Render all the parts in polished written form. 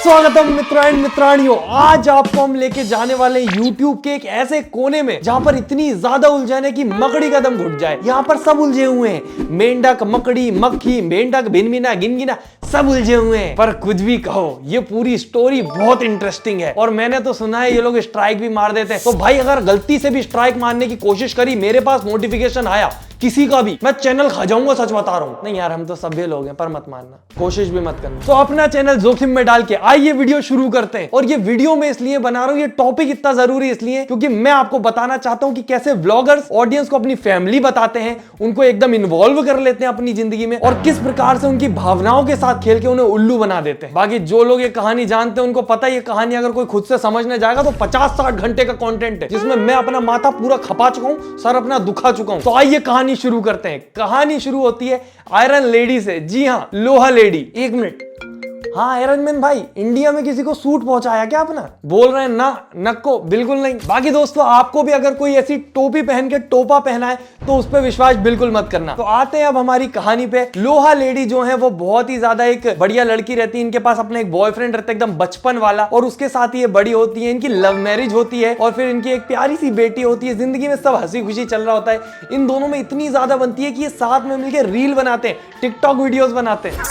स्वागतम मित्रों एंड मित्राणियों। आज आपको हम लेके जाने वाले हैं YouTube के एक ऐसे कोने में जहां पर इतनी ज्यादा उलझन है कि मकड़ी का दम घुट जाए। यहाँ पर सब उलझे हुए हैं, मेंढक, मकड़ी, मक्खी, मेंढक, भिनभिना, गिनगिना, सब उलझे हुए हैं। पर कुछ भी कहो, ये पूरी स्टोरी बहुत इंटरेस्टिंग है और मैंने तो सुना है ये लोग स्ट्राइक भी मार देते हैं। तो भाई अगर गलती से भी स्ट्राइक मारने की कोशिश करी, मेरे पास नोटिफिकेशन आया किसी का भी, मैं चैनल खा जाऊंगा, सच बता रहा हूं। नहीं यार, हम तो सभ्य लोग हैं, पर मत मानना, कोशिश भी मत करना। तो अपना चैनल जोखिम में डाल के आइए वीडियो शुरू करते हैं। और ये वीडियो मैं इसलिए बना रहा हूं, ये टॉपिक इतना जरूरी इसलिए क्योंकि मैं आपको बताना चाहता हूं कि कैसे व्लॉगर्स ऑडियंस को अपनी फैमिली बताते हैं, उनको एकदम इन्वॉल्व कर लेते हैं अपनी जिंदगी में, और किस प्रकार से उनकी भावनाओं के साथ खेल के उन्हें उल्लू बना देते हैं। बाकी जो लोग ये कहानी जानते हैं उनको पता है ये कहानी अगर कोई खुद से समझने जाएगा तो 50-60 घंटे का कंटेंट है, जिसमें मैं अपना माथा पूरा खपा चुका हूं, सर अपना दुखा चुका हूं। तो आइए कहानी शुरू करते हैं। कहानी शुरू होती है आयरन लेडी से। जी हाँ, लोहा लेडी। एक मिनट, हाँ आयरन मैन भाई, इंडिया में किसी को सूट पहुंचाया क्या अपना? बोल रहे हैं ना, नक्को बिल्कुल नहीं। बाकी दोस्तों, आपको भी अगर कोई ऐसी टोपी पहन के टोपा पहना है तो उस पर विश्वास बिल्कुल मत करना। तो आते हैं अब हमारी कहानी पे। लोहा लेडी जो है वो बहुत ही ज्यादा एक बढ़िया लड़की रहती है। इनके पास अपना एक बॉयफ्रेंड रहता है एकदम बचपन वाला, और उसके साथ ये बड़ी होती है। इनकी लव मैरिज होती है और फिर इनकी एक प्यारी सी बेटी होती है। जिंदगी में सब हंसी खुशी चल रहा होता है। इन दोनों में इतनी ज्यादा बनती है कि ये साथ में मिलकर रील बनाते हैं, टिकटॉक वीडियोस बनाते हैं।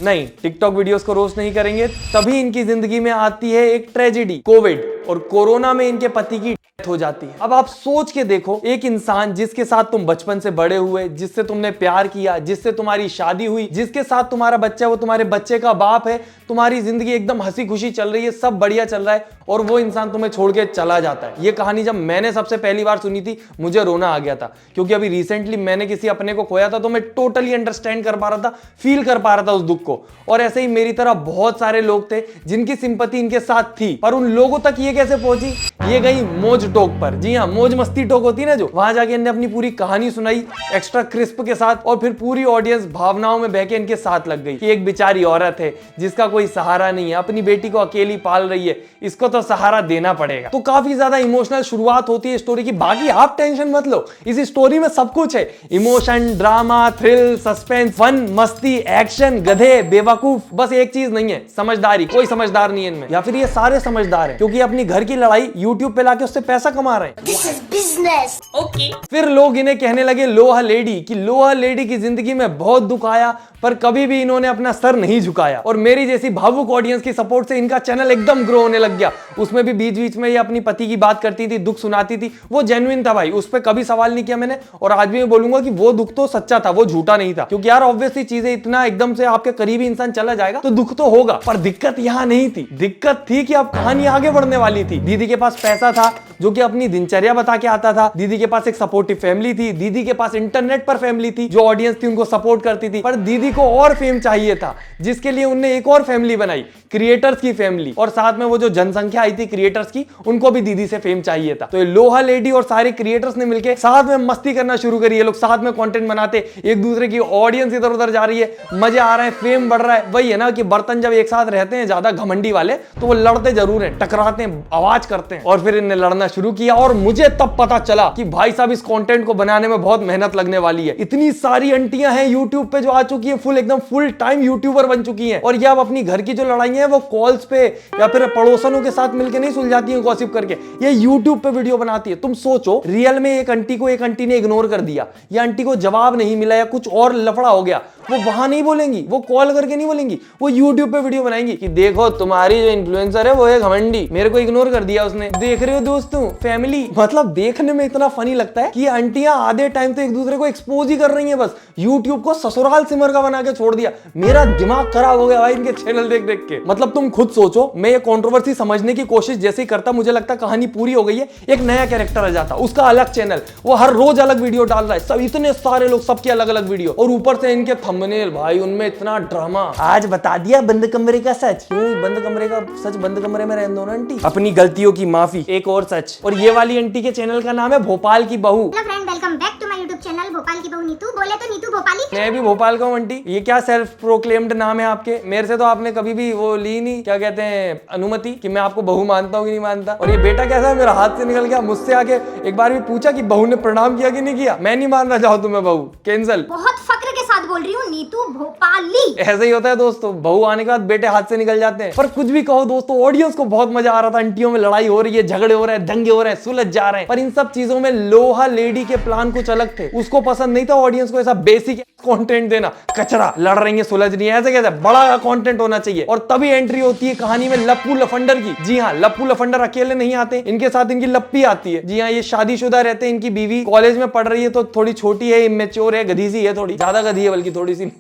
नहीं, टिकटॉक वीडियोस को रोस्ट नहीं करेंगे। तभी इनकी जिंदगी में आती है एक ट्रेजेडी, कोविड, और कोरोना में इनके पति की डेथ हो जाती है। अब आप सोच के देखो, एक इंसान जिसके साथ तुम बचपन से बड़े हुए, जिससे तुमने प्यार किया, जिससे तुम्हारी शादी हुई, जिसके साथ तुम्हारा बच्चा है, वो तुम्हारे बच्चे का बाप है, तुम्हारी जिंदगी एकदम हंसी खुशी चल रही है, सब बढ़िया चल रहा है, और वो इंसान तुम्हें छोड़ के चला जाता है। ये कहानी जब मैंने सबसे पहली बार सुनी थी, मुझे रोना आ गया था, क्योंकि अभी रिसेंटली मैंने किसी अपने को खोया था, तो मैं टोटली अंडरस्टैंड कर पा रहा था, फील कर पा रहा था उस दुख को। और ऐसे ही मेरी तरह बहुत सारे लोग थे जिनकी सिंपैथी इनके साथ थी, पर उन लोगों तक ये कैसे पहुंची? ये गई मौज टॉक पर। जी हाँ, मौज मस्ती टॉक होती है ना जो, वहां जाके इन्होंने अपनी पूरी कहानी सुनाई एक्स्ट्रा क्रिस्प के साथ, और फिर पूरी ऑडियंस भावनाओं में बहके इनके साथ लग गई कि एक बेचारी औरत है जिसका कोई सहारा नहीं है, अपनी बेटी को अकेली पाल रही है, इसको तो सहारा देना पड़ेगा। तो काफी ज्यादा इमोशनल शुरुआत होती है स्टोरी की। बाकी आप टेंशन मत लो, इस स्टोरी में सब कुछ है, emotion, drama, thrill, suspense, fun, मस्ती, एक्शन, गधे, बेवकूफ, बस एक चीज नहीं है, समझदारी। कोई समझदार नहीं है इनमें, या फिर ये सारे समझदार हैं क्योंकि अपनी घर की लड़ाई YouTube पे लाके उससे पैसा कमा रहे हैं। This is business. Okay. फिर लोग इन्हें कहने लगे लोहा लेडी, कि लोहा लेडी की जिंदगी में बहुत दुख आया पर कभी भी इन्होंने अपना सर नहीं झुकाया। और मेरी जैसी भावुक ऑडियंस की सपोर्ट से इनका चैनल एकदम ग्रो होने लग गया। उसमें भी बीच बीच में ये अपनी पति की बात करती थी, दुख सुनाती थी, वो जेन्युइन था भाई, उस पर कभी सवाल नहीं किया मैंने। और आज भी मैं बोलूंगा कि वो दुख तो सच्चा था, वो झूठा नहीं था, क्योंकि यार ऑब्वियसली चीजें, इतना एकदम से आपके करीबी इंसान चला जाएगा तो दुख तो होगा। पर दिक्कत यहाँ नहीं थी, दिक्कत थी कि अब कहानी आगे बढ़ने वाली थी। दीदी के पास पैसा था जो कि अपनी दिनचर्या बता के आता था, दीदी के पास एक सपोर्टिव फैमिली थी, दीदी के पास इंटरनेट पर फैमिली थी जो ऑडियंस थी उनको सपोर्ट करती थी। पर दीदी को और फेम चाहिए था, जिसके लिए उन्होंने एक और फैमिली बनाई, क्रिएटर्स की फैमिली, और साथ में वो जो जनसंख्या आई थी क्रिएटर्स की, उनको भी दीदी से फेम चाहिए था। तो ये लोहा लेडी और सारे क्रिएटर्स ने मिलकर साथ में मस्ती करना शुरू करी। ये लोग साथ में कंटेंट बनाते, एक दूसरे की ऑडियंस इधर उधर जा रही है, मजे आ रहे हैं, फेम बढ़ रहा है। वही है ना कि बर्तन जब एक साथ रहते हैं ज्यादा घमंडी वाले, तो वो लड़ते जरूर हैं, टकराते हैं, आवाज करते हैं। और फिर इन्हें लड़ना शुरू किया, और मुझे तब पता चला कि भाई साहब इस कंटेंट को बनाने में बहुत मेहनत लगने वाली है। इतनी सारी आंटियां हैं यूट्यूब पे जो आ चुकी है, एकदम फुल टाइम यूट्यूबर बन चुकी हैं, और ये अब अपनी घर की जो लड़ाइयां हैं वो कॉल्स पे या फिर पड़ोसनों के साथ मिलकर नहीं सुलझाती हैं गॉसिप करके, ये यूट्यूब पे वीडियो बनाती है। तुम सोचो, रियल में एक आंटी को एक आंटी ने इग्नोर कर दिया, या आंटी को जवाब नहीं मिला, या कुछ और लफड़ा हो गया, वो वहां नहीं बोलेंगी, वो कॉल करके नहीं बोलेंगी, वो यूट्यूब पे वीडियो बनाएंगी कि देखो तुम्हारी जो इन्फ्लुएंसर है वो है घमंडी, मेरे को इग्नोर कर दिया उसने। देख रहे हो दोस्तों, फैमिली, मतलब देखने में इतना फनी लगता है कि आंटियां आधे टाइम तो एक दूसरे को एक्सपोज ही कर रही हैं, बस यूट्यूब को ससुराल सिमर का बना के छोड़ दिया। मेरा दिमाग खराब हो गया भाई इनके चैनल देख देख के। मतलब तुम खुद सोचो, मैं ये कंट्रोवर्सी समझने की कोशिश जैसे ही करता, मुझे लगता कहानी पूरी हो गई है, एक नया कैरेक्टर आ जाता, उसका अलग चैनल, वो हर रोज अलग वीडियो डाल रहा है, सब इतने सारे लोग, सबके अलग अलग वीडियो, और ऊपर से इनके थंबनेल भाई, उनमें इतना ड्रामा। आज बता दिया बंद कमरे का सच। क्यों बंद कमरे का सच? बंद कमरे में रहने दो ना आंटी, अपनी गलतियों की माफी। एक और सच, और ये वाली आंटी के चैनल का नाम है भोपाल की बहू। Hello friend, welcome back to my YouTube channel Bhopal Bhopal की बहू नीतू, बोले तो नीतू भोपाली। मैं भी भोपाल का हूँ आंटी। ये क्या सेल्फ प्रोक्लेम्ड नाम है आपके? मेरे से तो आपने कभी भी वो ली नहीं, क्या कहते हैं, अनुमति कि मैं आपको बहू मानता हूँ कि नहीं मानता। और ये बेटा कैसा है, मेरा हाथ से निकल गया। मुझसे आके एक बार भी पूछा कि बहू ने प्रणाम किया कि नहीं किया। मैं नहीं मानना चाहूँ तुम्हें बहू, कैंसल। बहुत फक्र के साथ बोल रही हूँ, नीतू भोपाली। ऐसा ही होता है दोस्तों, बहू आने के बाद बेटे हाथ से निकल जाते हैं। पर कुछ भी कहो दोस्तों, ऑडियंस को बहुत मजा आ रहा था। आंटियों में लड़ाई हो रही है, झगड़े हो रहे हैं, दंगे हो रहे हैं, सुलझ जा रहे हैं। पर इन सब चीजों में लोहा लेडी के प्लान कुछ अलग थे। उसको पसंद नहीं था ऑडियंस को ऐसा बेसिक कंटेंट देना, कचरा, लड़ रही है, सुलझ रही है, ऐसे कैसे, बड़ा कंटेंट होना चाहिए। और तभी एंट्री होती है कहानी में लप्पू लफंडर की। जी हाँ, लप्पू लफंडर अकेले नहीं आते, इनके साथ इनकी लप्पी आती है। जी हाँ, ये शादीशुदा रहते हैं, इनकी बीवी कॉलेज में पढ़ रही है, तो थोड़ी छोटी है, इमेच्योर है, गधी सी है, थोड़ी ज्यादा गधी है बल्कि, थोड़ी सी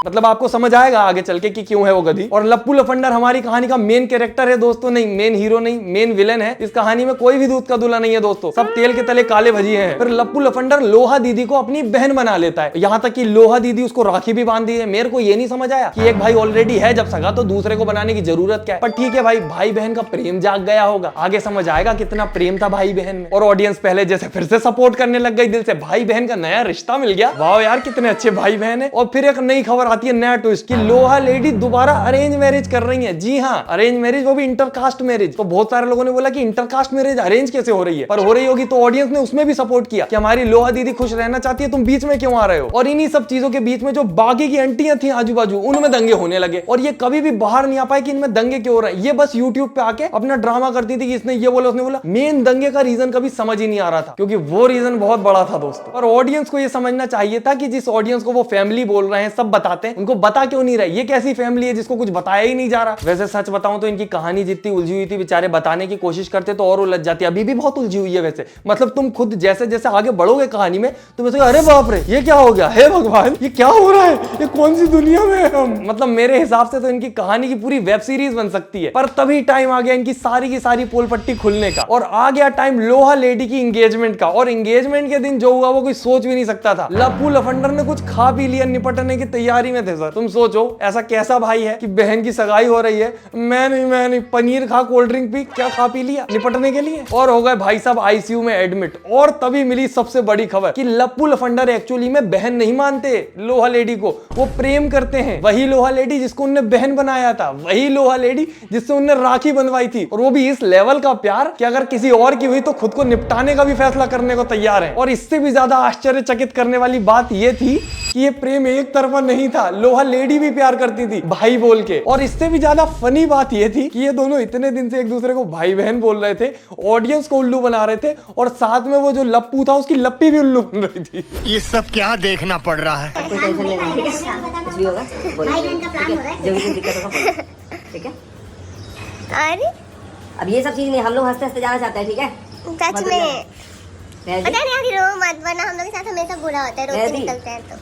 मतलब आपको समझ आएगा आगे चल के कि क्यों है वो गधी। और लप्पू लफंडर हमारी कहानी का मेन कैरेक्टर है दोस्तों, नहीं मेन हीरो नहीं, मेन विलेन है। इस कहानी में कोई भी दूध का दूल्हा नहीं है दोस्तों, सब तेल के तले काले भजिए हैं। फिर लप्पू लफंडर लोहा दीदी को अपनी बहन बना लेता है, यहाँ तक कि लोहा दीदी उसको राखी भी बांधी है। मेरे को ये नहीं समझ आया कि एक भाई ऑलरेडी है जब सगा, तो दूसरे को बनाने की जरूरत क्या है। पर ठीक है भाई, भाई बहन का प्रेम जाग गया होगा, आगे समझ आएगा कितना प्रेम था भाई बहन में। और ऑडियंस पहले जैसे फिर से सपोर्ट करने लग गई दिल से, भाई बहन का नया रिश्ता मिल गया, वाह यार कितने अच्छे भाई बहन है। और फिर एक नई खबर आती है, नया ट्विस्ट, कि लोहा लेडी दोबारा अरेंज मैरिज कर रही है। जी हाँ, अरेंज मैरिज, वो भी इंटरकास्ट मैरिज। तो बहुत सारे लोगों ने बोला कि इंटरकास्ट मैरिज अरेंज कैसे हो रही है, पर हो रही होगी। तो ऑडियंस ने उसमें भी सपोर्ट किया कि हमारी लोहा दीदी खुश रहना चाहती है, तुम बीच में क्यों आ रहे हो। और इन्हीं सब चीजों के बीच में जो बाकी की आंटियां थी आजू बाजू, उनमें दंगे होने लगे। और ये कभी भी बाहर नहीं आ पाए कि इनमें दंगे क्यों हो रहे हैं। ये बस यूट्यूब पे आके अपना ड्रामा करती थी कि इसने ये बोला, उसने बोला। मेन दंगे का रीजन कभी समझ ही नहीं आ रहा था, क्योंकि वो रीजन बहुत बड़ा था दोस्तों। और ऑडियंस को ये समझना चाहिए था कि जिस ऑडियंस को वो फैमिली बोल रहे हैं, सब बताते हैं, उनको बता क्यों नहीं रहे। ये कैसी फैमिली है जिसको कुछ बताया ही नहीं जा रहा। वैसे सच बताऊं तो इनकी कहानी जितनी उलझी हुई थी, बेचारे बताने की कोशिश करते तो और उलझ जाती। अभी भी बहुत उलझी हुई है वैसे, मतलब तुम खुद जैसे जैसे आगे बढ़ोगे कहानी में, तुम ऐसे अरे बाप रे, ये क्या हो गया, हे भगवान, ये क्या हो रहा है, ये कौन सी दुनिया में है हम। मतलब मेरे हिसाब से तो इनकी कहानी की पूरी वेब सीरीज बन सकती है। पर तभी टाइम आ गया इनकी सारी की सारी पोल पट्टी खुलने का, और आ गया टाइम लोहा लेडी की एंगेजमेंट का। और एंगेजमेंट के दिन जो हुआ वो कोई सोच भी नहीं सकता था। लप्पू लफंडर ने कुछ खा पी लिया, निपटने की तैयारी में थे सर। तुम सोचो ऐसा कैसा भाई है कि बहन की सगाई हो रही है, मैं नहीं पनीर खा, कोल्ड ड्रिंक पी, क्या खा पी लिया निपटने के लिए, और हो गए भाई साहब आईसीयू में एडमिट। और तभी मिली सबसे बड़ी खबर कि लप्पू लफंडर एक्चुअली में बहन नहीं मानते लोहा लेडी को, वो प्रेम करते हैं। वही लोहा लेडी जिसको उनने बहन बनाया था, वही लोहा लेडी जिससे उनने राखी बंधवाई थी। और वो भी इस लेवल का प्यार कि अगर किसी और की हुई तो खुद को निपटाने का भी फैसला करने को तैयार है। और इससे भी ज्यादा आश्चर्यचकित करने वाली बात यह थी कि ये प्रेम एक तरफा नहीं था, लोहा लेडी भी प्यार करती थी भाई बोल के। और इससे भी ज्यादा फनी बात यह थी कि ये दोनों इतने दिन से एक दूसरे को भाई बहन बोल रहे थे, ऑडियंस को उल्लू बना रहे थे, और साथ में वो जो लप्पू था उसकी लप्पी भी उल्लू बन रही थी। ये सब क्या देखना पड़ रहा है। कोई टेंशन नहीं है, कुछ भी होगा बोलो, भाई बहन का प्लान हो रहा है। जो भी दिक्कत होगा बोलो, ठीक है। अरे अब ये सब चीज नहीं, हम लोग हंसते हंसते जाना चाहते हैं, ठीक है। सच में रहती- पता नहीं रो मत, वरना हम लोग के साथ हमेशा बुरा होता है, रो के रहती। निकलते हैं तो।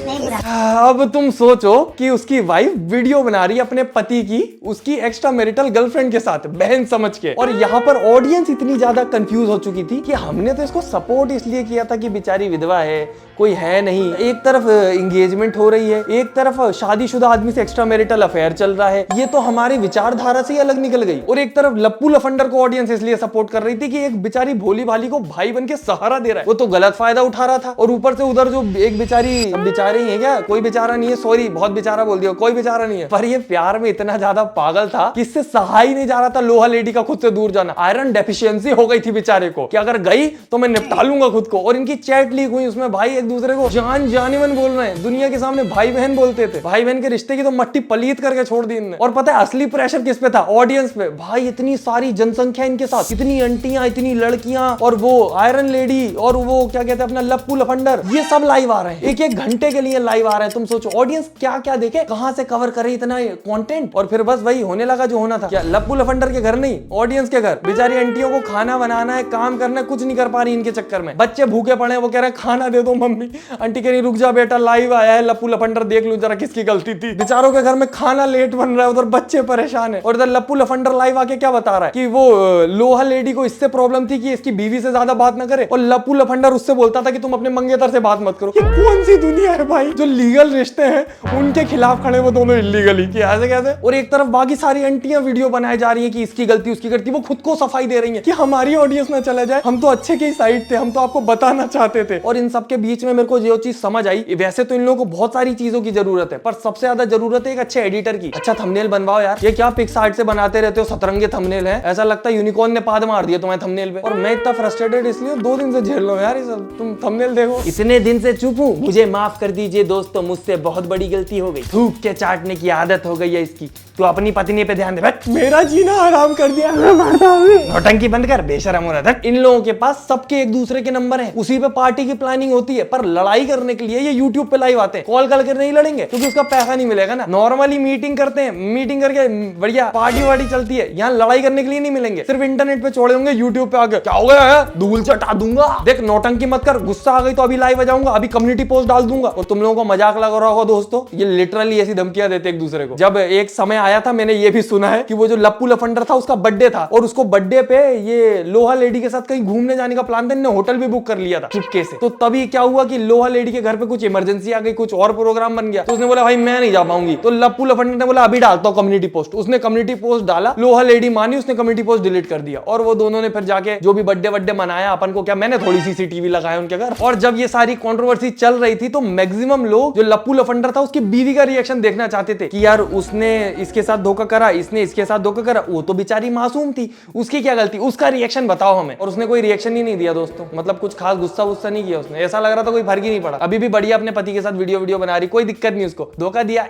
नहीं बुरा। अब तुम सोचो कि उसकी वाइफ वीडियो बना रही है अपने पति की, उसकी एक्स्ट्रा मैरिटल गर्लफ्रेंड के साथ, बहन समझ के। और यहाँ पर ऑडियंस इतनी ज्यादा कंफ्यूज हो चुकी थी कि हमने तो इसको सपोर्ट इसलिए किया था कि बेचारी विधवा है, कोई है नहीं। एक तरफ एंगेजमेंट हो रही है, एक तरफ शादीशुदा आदमी से एक्स्ट्रा मैरिटल अफेयर चल रहा है, ये तो हमारी विचारधारा से ही अलग निकल गई। और एक तरफ लप्पू लफंडर को ऑडियंस इसलिए सपोर्ट कर रही थी कि एक बेचारी भोली भाली को भाई बन के सहारा दे रहा है, वो तो गलत फायदा उठा रहा था। और ऊपर से उधर जो एक बेचारी, बेचारे ही है क्या, कोई बेचारा नहीं है, सॉरी बहुत बेचारा बोल दिया, कोई बेचारा नहीं है, पर ये प्यार में इतना ज्यादा पागल था कि इससे सहा ही नहीं जा रहा था लोहा लेडी का खुद से दूर जाना। आयरन डेफिशिएंसी हो गई थी बेचारे को कि अगर गई तो मैं निपटा लूंगा खुद को। और इनकी चैट लीक हुई, उसमें भाई एक दूसरे को जान जानिमन बोल रहे हैं, दुनिया के सामने भाई बहन बोलते थे। भाई बहन के रिश्ते की तो मट्टी पलीत करके छोड़ दी इनने। और पता है असली प्रेशर किस पे था? ऑडियंस पे। भाई इतनी सारी जनसंख्या इनके साथ, इतनी आंटियां, इतनी लड़कियां, और वो आयरन लेडी, और वो क्या कहते हैं अपना लप्पू लफंडर, ये सब लाइव आ रहे हैं, एक एक घंटे के लिए लाइव आ रहे हैं। तुम सोचो ऑडियंस क्या क्या देखे, कहां से कवर करे इतना कंटेंट। और फिर बस वही होने लगा जो होना था। क्या लप्पू लफंडर के घर नहीं, ऑडियंस के घर। बेचारी आंटियों को खाना बनाना है, काम करना है, कुछ नहीं कर पा रही इनके चक्कर में। बच्चे भूखे पड़े, वो कह रहे हैं खाना दे दो मम्मी। आंटी कह रही रुक जा बेटा, लाइव आया है लप्पू लफंडर, देख लूं जरा किसकी गलती थी। बेचारों के घर में खाना लेट बन रहा है, उधर बच्चे परेशान है। और इधर लप्पू लफंडर लाइव आके क्या बता रहा है कि वो लोहा लेडी को इससे प्रॉब्लम थी कि इसकी बीवी से ज्यादा बात ना करे, और लप्पू लफंडर उससे बोलता था कि तुम अपने मंगेतर से बात मत करो। ये कौन सी दुनिया है भाई, जो लीगल रिश्ते हैं उनके खिलाफ खड़े वो दोनों इलीगली कि ऐसे कैसे। और एक तरफ बाकी सारी आंटियां वीडियो बनाई जा रही है कि इसकी गलती उसकी गलती, वो खुद को सफाई दे रही है कि हमारी ऑडियंस ना चला जाए, हम तो अच्छे की साइड थे, हम तो आपको बताना चाहते थे। और इन सब के बीच में मेरे को जो चीज समझ आई, वैसे तो इन लोगों को बहुत सारी चीजों की जरूरत है, पर सबसे ज्यादा जरूरत है एक अच्छे एडिटर की। अच्छा थंबनेल बनवाओ यार, ये क्या पिक्सआर्ट से बनाते रहते हो, सतरंगे थंबनेल है, ऐसा लगता है यूनिकॉर्न ने पाद मार दिया तुम्हारे थंबनेल पे। और मैं इतना फ्रस्ट्रेटेड इसलिए 2 दिन से झेल रहा हूं यार ये सब। तुम थंबनेल देखो। इतने दिन से चुप हूं, मुझे माफ कर दीजिए दोस्तों, मुझसे बहुत बड़ी गलती हो गई। थूक के चाटने की आदत हो गई है इसकी। तो अपनी पत्नी पे ध्यान दे, मेरा जीना हराम कर दिया, नौटंकी बंद कर, बेशरम हो रहा था। इन लोगों के पास सबके एक दूसरे के नंबर हैं, उसी पे पार्टी की प्लानिंग होती है, पर लड़ाई करने के लिए ये यूट्यूब पे लाइव आते हैं। कॉल करके नहीं लड़ेंगे क्योंकि उसका पैसा नहीं मिलेगा ना। नॉर्मली मीटिंग करते हैं, मीटिंग करके बढ़िया पार्टी वार्टी चलती है, यहाँ लड़ाई करने के लिए नहीं मिलेंगे, सिर्फ इंटरनेट पे छोड़े होंगे यूट्यूब पे आके। क्या हो गया है, धूल चटा दूंगा, देख नौटंकी मत कर, गुस्सा आ गई तो अभी लाइव आ जाऊंगा, अभी कम्युनिटी पोस्ट डाल दूंगा। और तुम लोगों को मजाक लग रहा होगा दोस्तों, ये लिटरली ऐसी धमकियां देते एक दूसरे को। जब एक समय आया था, मैंने ये भी सुना है कि वो जो लप्पू लफंडर था उसका बर्थडे था, और उसको बर्थडे पे ये लोहा लेडी के साथ कहीं घूमने जाने का प्लान था, इन्होंने होटल भी बुक कर लिया था चुपके से। तो तभी क्या हुआ कि लोहा लेडी के घर पे कुछ इमरजेंसी आ गई, कुछ और प्रोग्राम बन गया, तो उसने बोला भाई मैं नहीं जा पाऊंगी। तो लप्पू लफंडर ने बोला अभी डालता हूं कम्युनिटी पोस्ट। उसने कम्युनिटी पोस्ट डाला, लोहा लेडी मानी, उसने कम्युनिटी पोस्ट डिलीट कर दिया। और वो दोनों ने फिर जाके जो भी बर्थडे मनाया, अपन को क्या, मैंने थोड़ी सीसीटीवी लगाया उनके घर। और जब ये सारी कंट्रोवर्सी चल रही थी तो मैक्सिमम लोग जो लप्पू लफंडर था उसकी बीवी का रिएक्शन देखना चाहते थे कि यार उसने इसके साथ धोखा करा, इसने इसके साथ धोखा करा, वो तो बेचारी मासूम थी, उसकी क्या गलती, उसका रिएक्शन बताओ हमें। और उसने कोई रिएक्शन ही नहीं दिया दोस्तों, मतलब कुछ खास गुस्सा नहीं किया उसने, ऐसा लग रहा था कोई फर्क ही नहीं पड़ा। अभी भी बढ़िया अपने पति के साथ वीडियो बना रही, कोई दिक्कत नहीं उसको, धोखा दिया।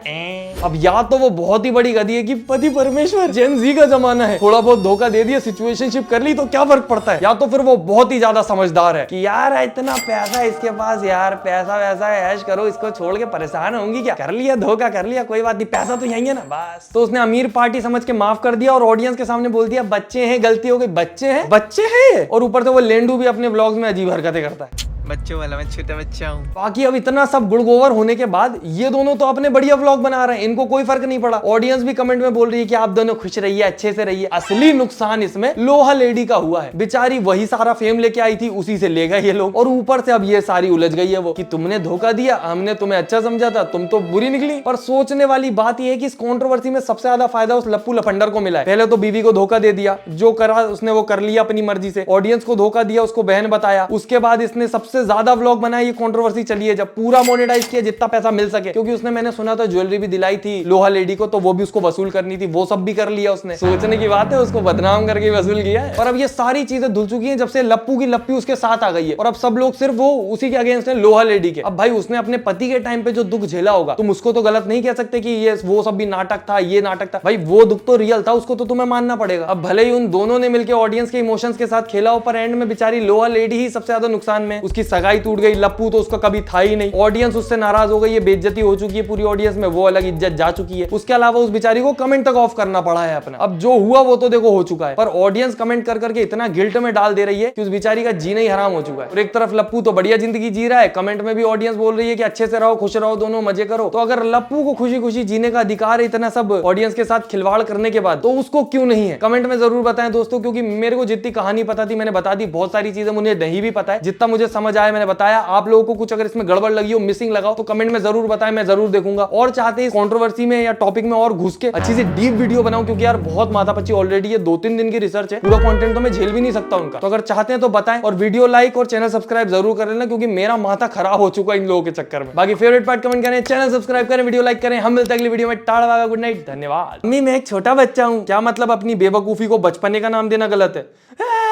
अब या तो वो बहुत ही बड़ी गधी है कि पति परमेश्वर, जेन जी का जमाना है, थोड़ा बहुत धोखा दे दिया, सिचुएशनशिप कर ली तो क्या फर्क पड़ता है, या तो फिर वो बहुत ही ज्यादा समझदार है कि यार इतना पैसा इसके पास, यार पैसा वैसा है, ऐश करो, इसको छोड़ के परेशान होंगी क्या, कर लिया धोखा कर लिया, कोई बात नहीं, पैसा तो यही है ना बस। तो उसने अमीर पार्टी समझ के माफ कर दिया और ऑडियंस के सामने बोल दिया बच्चे हैं, गलती हो गई, बच्चे हैं। और ऊपर से वो लेंडू भी अपने ब्लॉग्स में अजीब हरकतें करता है, बच्चों वाला, मैं छोटा बच्चा हूँ। बाकी अब इतना सब गुड़गोवर होने के बाद ये दोनों तो अपने बढ़िया व्लॉग बना रहे हैं, इनको कोई फर्क नहीं पड़ा। ऑडियंस भी कमेंट में बोल रही है कि आप दोनों खुश रहिए, अच्छे से रहिए। असली नुकसान इसमें लोहा लेडी का हुआ है, बेचारी वही सारा फेम लेके आई थी, उसी से ले गए ये लोग, और ऊपर से अब ये सारी उलझ गई है वो कि तुमने धोखा दिया, हमने तुम्हें अच्छा समझा था, तुम तो बुरी निकली। पर सोचने वाली बात यह है कि इस कंट्रोवर्सी में सबसे ज्यादा फायदा उस लप्पू लफंडर को मिला है। पहले तो बीवी को धोखा दे दिया, जो करा उसने वो कर लिया अपनी मर्जी से, ऑडियंस को धोखा दिया, उसको बहन बताया, उसके बाद इसने सबसे ज्यादा व्लॉग ये कंट्रोवर्सी चली है, जब पूरा मोनेटाइज किया जितना पैसा मिल सके, क्योंकि उसने, मैंने सुना था ज्वेलरी भी दिलाई थी लोहा लेडी को, तो वो भी उसको वसूल करनी थी, वो सब भी कर लिया उसने। सोचने की बात है, उसको बदनाम करके वसूल किया है। और अब ये सारी चीजें धुल चुकी हैं जब से लप्पू की लप्पी उसके साथ आ गई है, और अब सब लोग सिर्फ वो उसी के अगेंस्ट है, लोहा लेडी के। अब भाई उसने अपने पति के टाइम पे जो दुख झेला होगा, तुम उसको तो गलत नहीं कह सकते कि ये वो सब भी नाटक था, ये नाटक था। भाई वो दुख तो रियल था, उसको तो तुम्हें मानना पड़ेगा। अब भले ही उन दोनों ने मिलकर ऑडियंस के इमोशंस के साथ खेला हो, पर एंड में बेचारी लोहा लेडी ही सबसे ज्यादा नुकसान में, उसकी सगाई टूट गई, लप्पू तो उसका कभी था ही नहीं, ऑडियंस उससे नाराज हो गई है, बेइज्जती हो चुकी है पूरी ऑडियंस में, वो अलग इज्जत जा चुकी है। उसके अलावा उस बेचारी को कमेंट तक ऑफ करना पड़ा है अपना। अब जो हुआ वो तो देखो हो चुका है, पर ऑडियंस कमेंट कर करके इतना गिल्ट में डाल दे रही है कि उस बेचारी का जीना ही हराम हो चुका है। और एक तरफ लप्पू तो बढ़िया जिंदगी जी रहा है, कमेंट में भी ऑडियंस बोल रही है कि अच्छे से रहो, खुश रहो, दोनों मजे करो। तो अगर लप्पू को खुशी खुशी जीने का अधिकार है इतना सब ऑडियंस के साथ खिलवाड़ करने के बाद, तो उसको क्यों नहीं है? कमेंट में जरूर बताएं दोस्तों, क्योंकि मेरे को जितनी कहानी पता थी मैंने बता दी, बहुत सारी चीजें मुझे नहीं भी पता है, जितना मुझे समझ आया मैंने बताया। आप लोगों को कुछ अगर इसमें गड़बड़ लगी हो, मिसिंग लगाओ, तो कमेंट में जरूर बताएं, मैं जरूर देखूंगा। और चाहते हैं इस कंट्रोवर्सी में या टॉपिक में और घुस के अच्छी सी डीप वीडियो बनाऊं, क्योंकि यार बहुत माथापच्ची ऑलरेडी ये 2-3 दिन की रिसर्च है, पूरा कंटेंट तो मैं झेल भी नहीं सकता उनका। तो अगर चाहते हैं तो बताएं, और वीडियो लाइक और चैनल सब्सक्राइब जरूर कर लेना, क्योंकि मेरा माथा खराब हो चुका है इन लोगों के चक्कर में। बाकी फेवरेट पार्ट कमेंट करें, चैनल सब्सक्राइब करें, वीडियो लाइक करें। हम मिलते हैं अगली वीडियो में। टाटा बाय, गुड नाइट, धन्यवाद। मम्मी मैं एक छोटा बच्चा हूँ, क्या मतलब अपनी बेवकूफी को बचपने का नाम देना गलत है?